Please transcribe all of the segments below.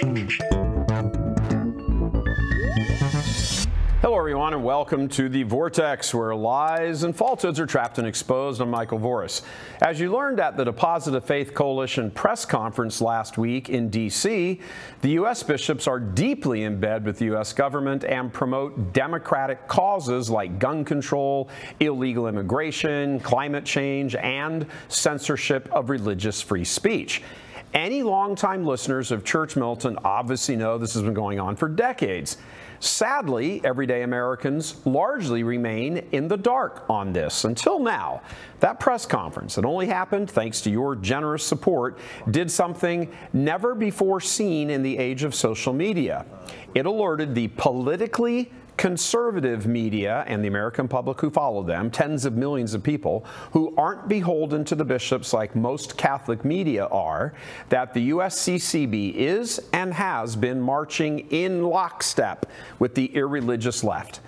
Hello, everyone, and welcome to the Vortex, where lies and falsehoods are trapped and exposed. I'm Michael Voris. As you learned at the Deposit of Faith Coalition press conference last week in D.C., the U.S. bishops are deeply in bed with the U.S. government and promote democratic causes like gun control, illegal immigration, climate change, and censorship of religious free speech. Any longtime listeners of Church Militant obviously know this has been going on for decades. Sadly, everyday Americans largely remain in the dark on this until now. That press conference that only happened thanks to your generous support did something never before seen in the age of social media. It alerted the politically conservative media and the American public who follow them, tens of millions of people who aren't beholden to the bishops like most Catholic media are, that the USCCB is and has been marching in lockstep with the irreligious left.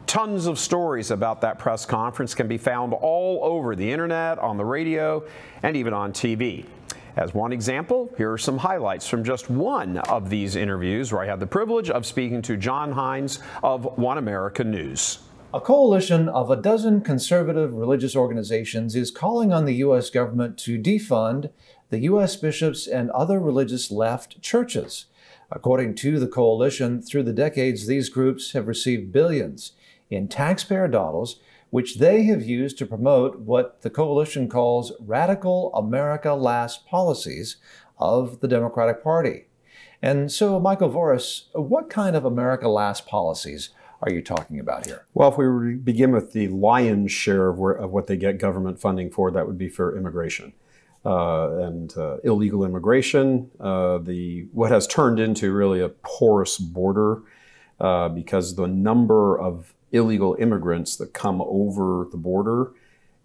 Tons of stories about that press conference can be found all over the internet, on the radio, and even on TV. As one example, here are some highlights from just one of these interviews where I had the privilege of speaking to John Hines of One America News. A coalition of a dozen conservative religious organizations is calling on the U.S. government to defund the U.S. bishops and other religious left churches. According to the coalition, through the decades, these groups have received billions in taxpayer dollars, which they have used to promote what the coalition calls radical America Last policies of the Democratic Party. And so, Michael Voris, what kind of America Last policies are you talking about here? Well, if we were to begin with the lion's share of what they get government funding for, that would be for immigration. Illegal immigration, what has turned into really a porous border because the number of illegal immigrants that come over the border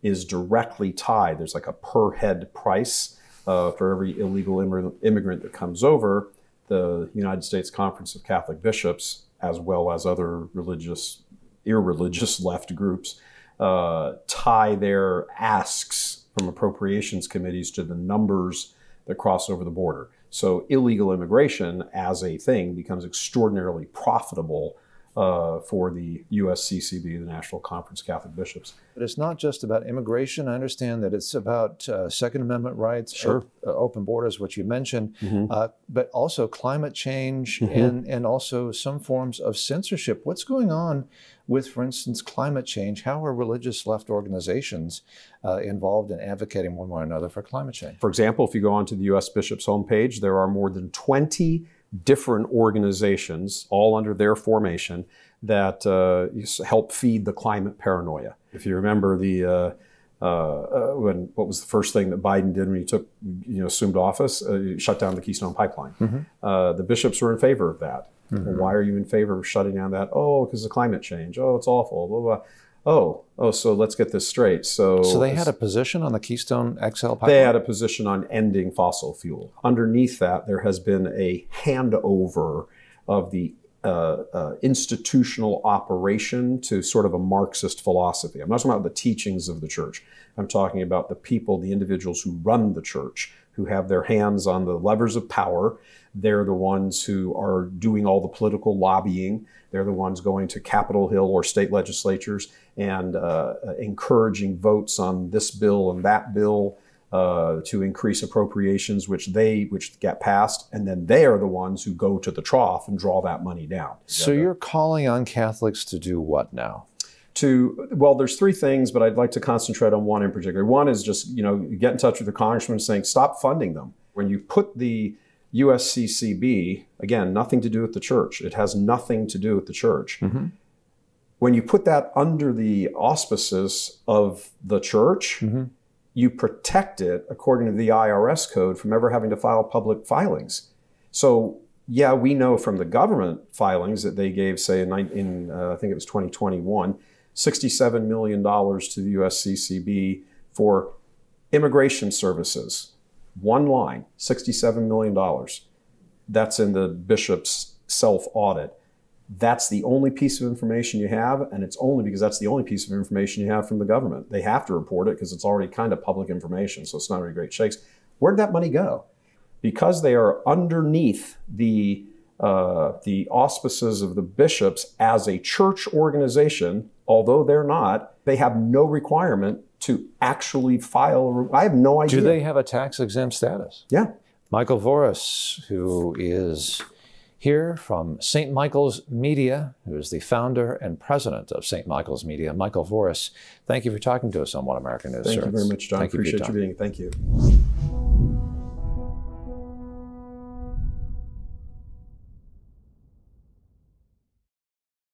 is directly tied. There's like a per head price for every illegal immigrant that comes over. The United States Conference of Catholic Bishops, as well as other irreligious left groups, tie their asks from appropriations committees to the numbers that cross over the border. So illegal immigration as a thing becomes extraordinarily profitable for the USCCB, the National Conference of Catholic Bishops. But it's not just about immigration. I understand that it's about Second Amendment rights, sure. Open borders, which you mentioned, but also climate change and also some forms of censorship. What's going on with, for instance, climate change? How are religious left organizations involved in advocating one way or another for climate change? For example, if you go onto the U.S. Bishops homepage, there are more than 20 different organizations, all under their formation, that help feed the climate paranoia. If you remember what was the first thing that Biden did when he took, assumed office? Shut down the Keystone Pipeline. The bishops were in favor of that. Well, why are you in favor of shutting down that? Oh, because of climate change. Oh, it's awful. Blah, blah. Oh, so let's get this straight. So they had a position on the Keystone XL pipeline? They had a position on ending fossil fuel. Underneath that, there has been a handover of the institutional operation to sort of a Marxist philosophy. I'm not talking about the teachings of the church. I'm talking about the people, the individuals who run the church, who have their hands on the levers of power. They're the ones who are doing all the political lobbying. They're the ones going to Capitol Hill or state legislatures and encouraging votes on this bill and that bill to increase appropriations, which get passed, and then they are the ones who go to the trough and draw that money down. So you're calling on Catholics to do what now? Well, there's three things, but I'd like to concentrate on one in particular. One is just, get in touch with the congressman saying, stop funding them. When you put the USCCB, again, nothing to do with the church. It has nothing to do with the church. When you put that under the auspices of the church, you protect it, according to the IRS code, from ever having to file public filings. So, yeah, we know from the government filings that they gave, say, I think it was 2021, $67 million to the USCCB for immigration services. One line, $67 million. That's in the bishop's self-audit. That's the only piece of information you have, and it's only because that's the only piece of information you have from the government. They have to report it because it's already kind of public information, so it's not really great shakes. Where'd that money go? because they are underneath the auspices of the bishops as a church organization, although they're not, they have no requirement to actually file. I have no idea. Do they have a tax-exempt status? Yeah. Michael Voris, who is here from St. Michael's Media, who is the founder and president of St. Michael's Media. Michael Voris, thank you for talking to us on One American News, sir. Thank you very much, John. Thank you for your Appreciate you time. being. Thank you.